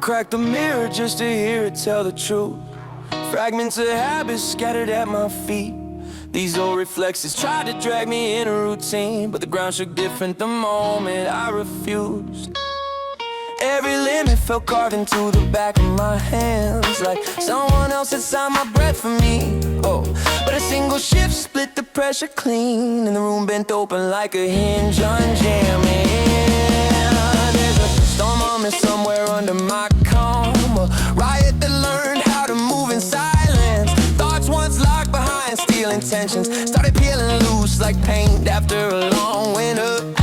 crack the mirror just to hear it tell the truth. Fragments of habits scattered at my feet. These old reflexes tried to drag me in a routine, but the ground shook different the moment I refused. Every limit felt carved into the back of my hands, like someone else had signed my breath for me. Oh, but a single shift split the pressure clean, and the room bent open like a hinge unjamming. There's a storm humming somewhere under my calm, a riot that learned how to move in silence. Thoughts once locked behind steel intentions started peeling loose like paint after a long winter.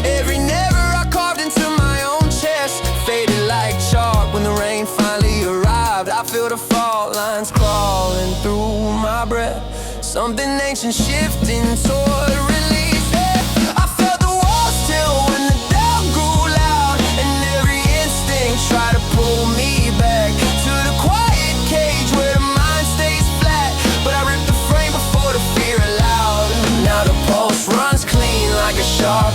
Every never I carved into my own chest faded like chalk when the rain finally arrived. I feel the fault lines crawling through my breath, something ancient shifting toward release. I felt the walls tilt when the doubt grew loud, and every instinct tried to pull me back to the quiet cage where the mind stays flat. But I ripped the frame before the fear allowed. Now the pulse runs clean like a sharp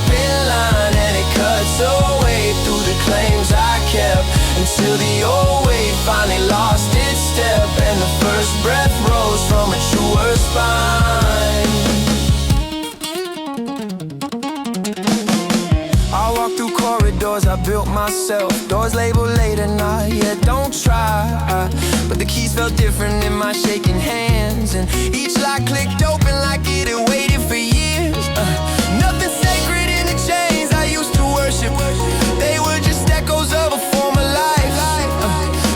line, and it cuts away through the claims I kept, until the old weight finally lost its step, and the first breath rose from a truer spine. I walk through corridors I built myself, doors labeled late at night, yeah, don't try. But the keys felt different in my shaking hands, and each lock clicked open like it had waited for years. Nothing sacred in the chains I used to worship, they were just echoes of a former life.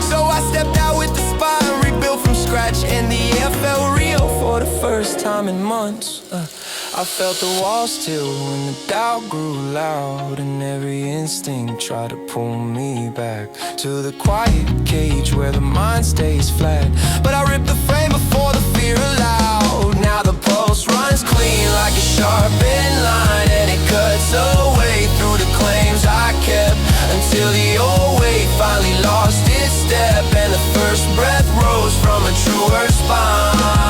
So I stepped out with the spine rebuilt from scratch, and the air felt real for the first time in months. I felt the walls tilt when the doubt grew loud, and every instinct tried to pull me back to the quiet cage where the mind stays flat. But I ripped the frame before the fear allowed. Now the pulse runs clean like a sharpened line, and it cuts away through the claims I kept, until the old weight finally lost its step, and the first breath rose from a truer spine.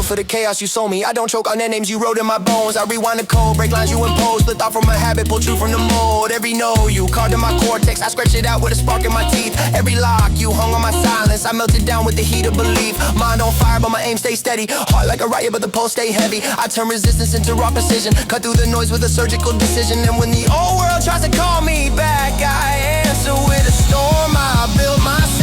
For the chaos you sold me, I don't choke on the names you wrote in my bones. I rewind the code, break lines you impose, split thought from a habit, pull truth from the mold. Every no you carved in my cortex, I scratched it out with a spark in my teeth. Every lock you hung on my silence, I melted down with the heat of belief. Mind on fire but my aim stay steady, heart like a riot but the pulse stay heavy. I turn resistance into raw precision, cut through the noise with a surgical decision. And when the old world tries to call me back, I answer with a storm I built myself.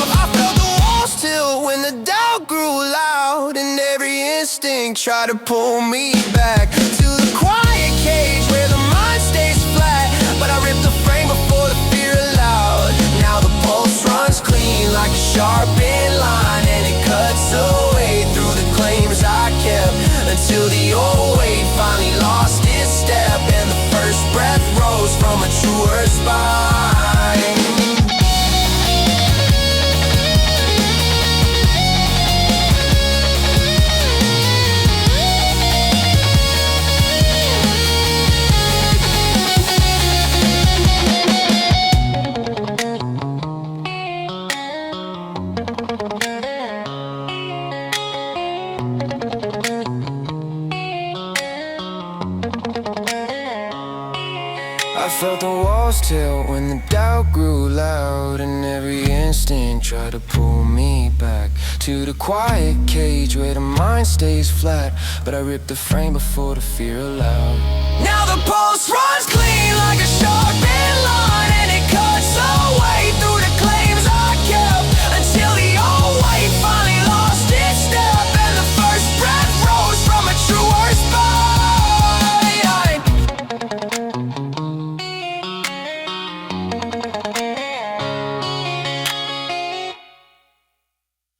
I felt the walls tilt when the doubt grew loud, and every instinct tried to pull me back to the quiet cage where the mind stays flat. But I ripped the frame before the fear allowed. Now the pulse runs clean like a sharpened line, and it cuts away through the claims I kept, until the old weight finally lost its step, and the first breath rose from a truer spine. I felt the walls tilt when the doubt grew loud, and every instinct tried to pull me back to the quiet cage where the mind stays flat. But I ripped the frame before the fear allowed. Now the pulse runs clear.